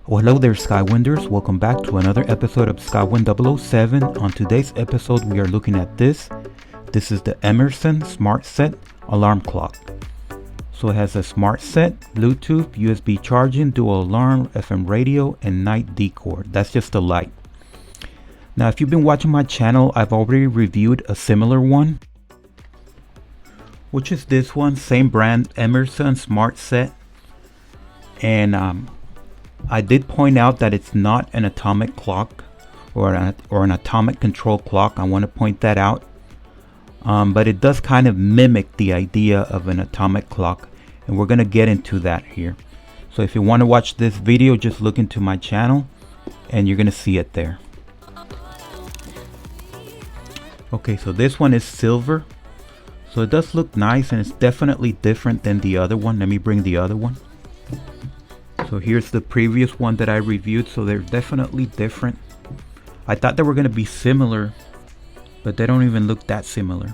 Well, hello there, Skywinders. Welcome back to another episode of Skywind007. On today's episode, we are looking at this. This is the Emerson SmartSet alarm clock. So it has a SmartSet, Bluetooth, USB charging, dual alarm, FM radio, and night decor. That's just the light. Now, if you've been watching my channel, I've already reviewed a similar one, which is this one, same brand, Emerson SmartSet. And I did point out that it's not an atomic clock or an atomic control clock. I want to point that out. But it does kind of mimic the idea of an atomic clock, and we're going to get into that here. So if you want to watch this video, just look into my channel and you're going to see it there. Okay, so this one is silver. So it does look nice, and it's definitely different than the other one. Let me bring the other one. So here's the previous one that I reviewed. So they're definitely different. I thought they were going to be similar, but they don't even look that similar.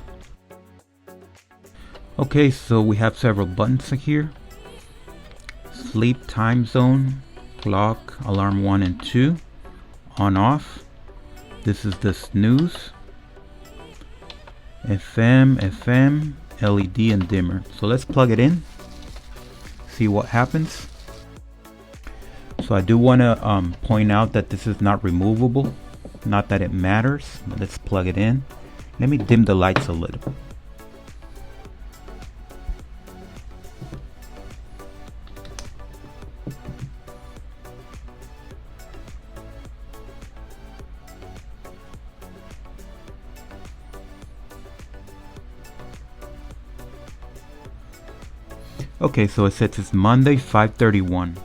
Okay, so we have several buttons here. Sleep, time zone, clock, alarm 1 and 2, on off. This is the snooze, FM, LED, and dimmer. So let's plug it in, see what happens. So I do want to point out that this is not removable. Not that it matters, but let's plug it in. Let me dim the lights a little. Okay, so it says it's Monday 5:31.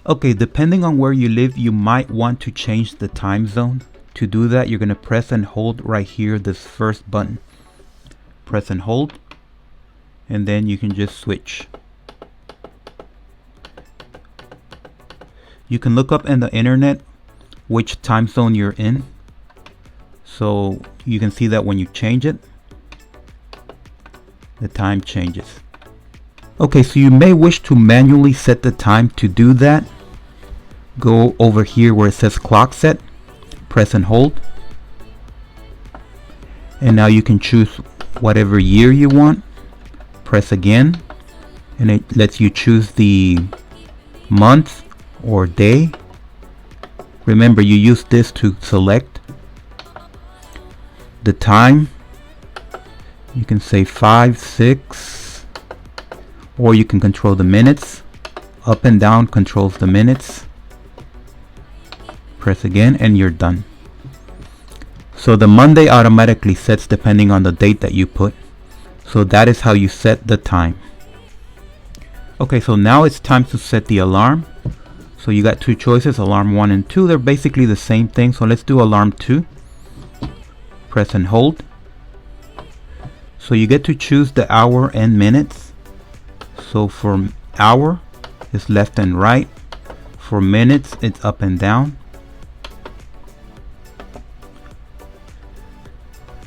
Okay, depending on where you live, you might want to change the time zone. To do that, you're going to press and hold right here, this first button. Press and hold, and then you can just switch. You can look up in the internet which time zone you're in. So you can see that when you change it, the time changes. Okay, so you may wish to manually set the time. To do that, go over here where it says clock set, press and hold, and now you can choose whatever year you want. Press again, and it lets you choose the month or day. Remember, you use this to select the time. You can say 5, 6, or you can control the minutes. Up and down controls the minutes. Press again and you're done. So the Monday automatically sets depending on the date that you put. So that is how you set the time. Okay, so now it's time to set the alarm. So you got two choices, alarm 1 and 2. They're basically the same thing. So let's do alarm 2. Press and hold. So you get to choose the hour and minutes. So for hour, it's left and right. For minutes, it's up and down.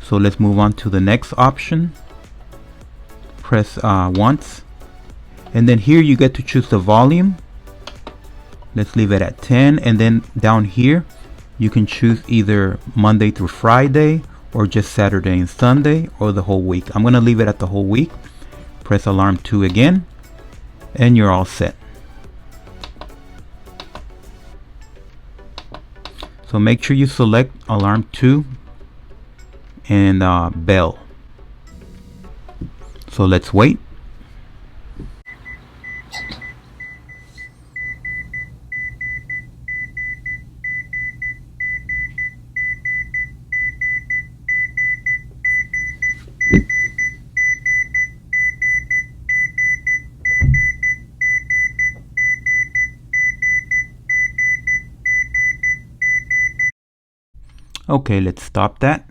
So let's move on to the next option. Press once. And then here you get to choose the volume. Let's leave it at 10. And then down here, you can choose either Monday through Friday, or just Saturday and Sunday, or the whole week. I'm going to leave it at the whole week. Press alarm 2 again, and you're all set. So make sure you select alarm 2 and bell. So let's wait. Okay, let's stop that.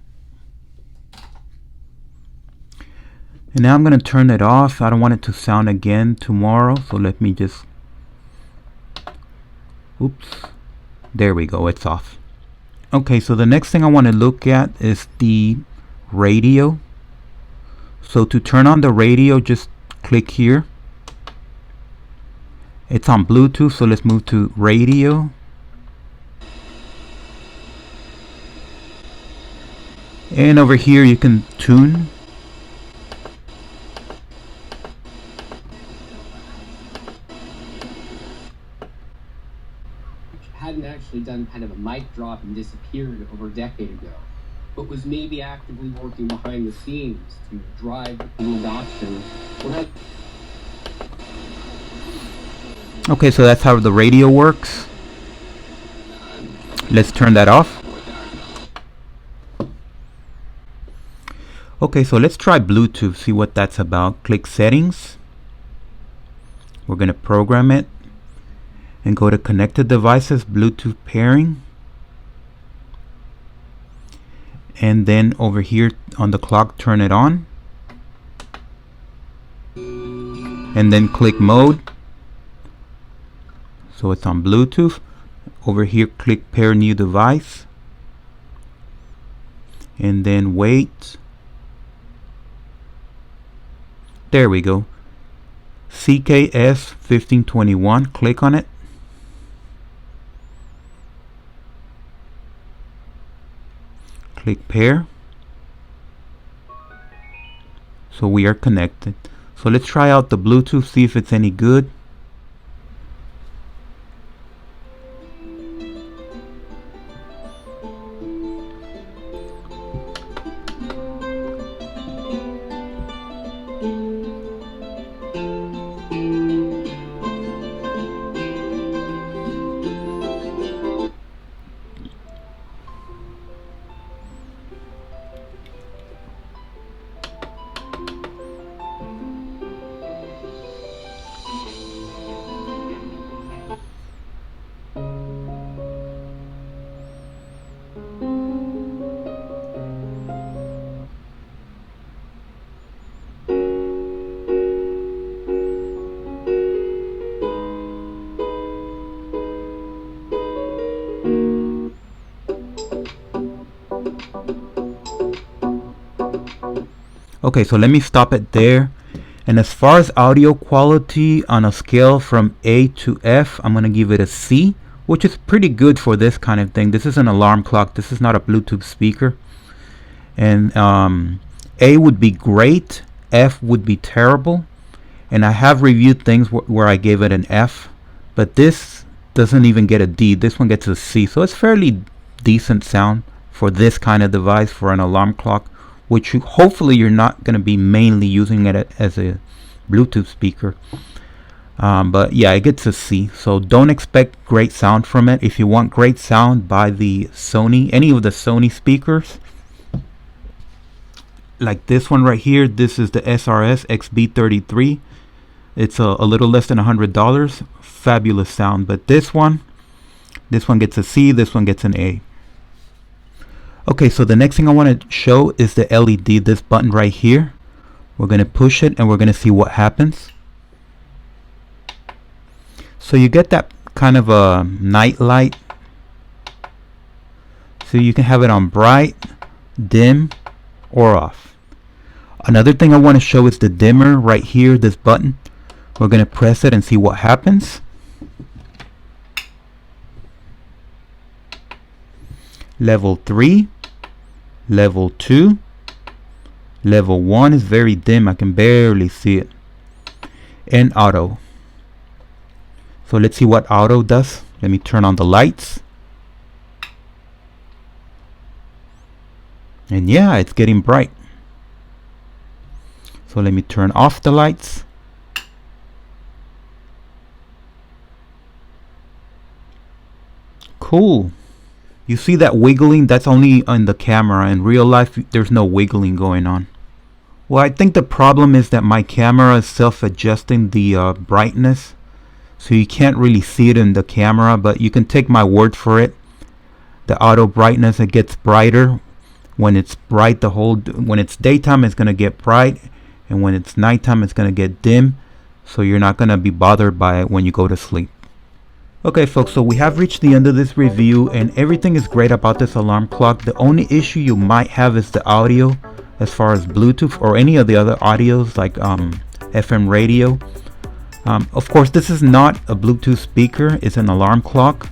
And now I'm going to turn it off. I don't want it to sound again tomorrow. So let me just, oops, there we go, it's off. Okay, so the next thing I want to look at is the radio. So to turn on the radio, just click here. It's on Bluetooth, so let's move to radio. And over here you can tune. Hadn't actually done kind of a mic drop and disappeared over a decade ago, but was maybe actively working behind the scenes to drive the adoption. Okay, so that's how the radio works. Let's turn that off. Okay, so let's try Bluetooth, see what that's about. Click settings. We're going to program it and go to connected devices, Bluetooth pairing. And then over here on the clock, turn it on. And then click mode. So it's on Bluetooth. Over here, click pair new device. And then wait. There we go. CKS 1521. Click on it. Click pair. So we are connected. So let's try out the Bluetooth, see if it's any good. Okay, so let me stop it there. And as far as audio quality on a scale from A to F, I'm going to give it a C, which is pretty good for this kind of thing. This is an alarm clock. This is not a Bluetooth speaker. And A would be great. F would be terrible. And I have reviewed things where I gave it an F. But this doesn't even get a D. This one gets a C. So it's fairly decent sound for this kind of device, for an alarm clock, which hopefully you're not going to be mainly using it as a Bluetooth speaker. But yeah, it gets a C. So don't expect great sound from it. If you want great sound, buy the Sony, any of the Sony speakers. Like this one right here. This is the SRS XB33. It's a little less than $100. Fabulous sound. But this one gets a C. This one gets an A. Okay, so the next thing I want to show is the LED, this button right here. We're going to push it and we're going to see what happens. So you get that kind of a night light. So you can have it on bright, dim, or off. Another thing I want to show is the dimmer right here, this button. We're going to press it and see what happens. Level 3. Level 2. Level 1 is very dim. I can barely see it. And auto. So let's see what auto does. Let me turn on the lights. And yeah, it's getting bright. So let me turn off the lights. Cool. You see that wiggling? That's only on the camera. In real life, there's no wiggling going on. Well, I think the problem is that my camera is self-adjusting the brightness. So you can't really see it in the camera, but you can take my word for it. The auto brightness, it gets brighter. When it's bright, when it's daytime, it's going to get bright. And when it's nighttime, it's going to get dim. So you're not going to be bothered by it when you go to sleep. Okay folks, so we have reached the end of this review and everything is great about this alarm clock. The only issue you might have is the audio as far as Bluetooth or any of the other audios like FM radio. Of course, this is not a Bluetooth speaker, it's an alarm clock.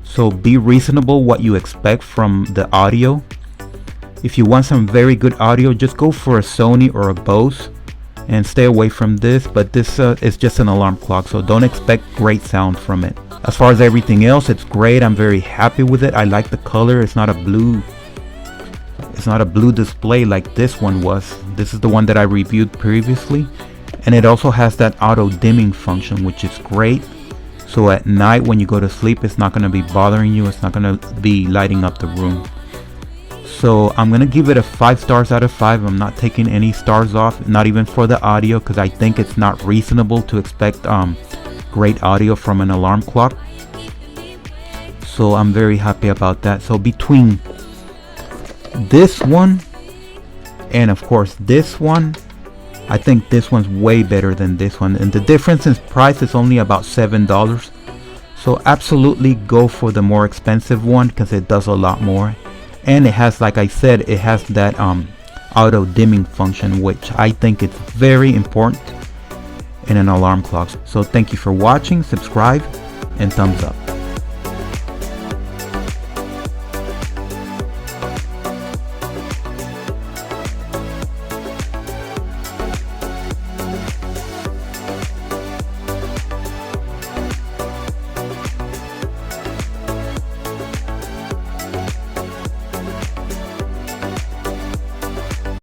So be reasonable what you expect from the audio. If you want some very good audio, just go for a Sony or a Bose and stay away from this. But this is just an alarm clock, so don't expect great sound from it. As far as everything else, it's great. I'm very happy with it. I like the color. It's not a blue display like this one was. This is the one that I reviewed previously. And it also has that auto dimming function, which is great. So at night when you go to sleep, it's not going to be bothering you. It's not going to be lighting up the room. So I'm going to give it a 5 stars out of 5. I'm not taking any stars off, not even for the audio, because I think it's not reasonable to expect great audio from an alarm clock. So I'm very happy about that. So between this one and of course this one, I think this one's way better than this one, and the difference in price is only about $7. So absolutely go for the more expensive one because it does a lot more, and it has, like I said, it has that auto dimming function, which I think it's very important in an alarm clock. So thank you for watching, subscribe, and thumbs up.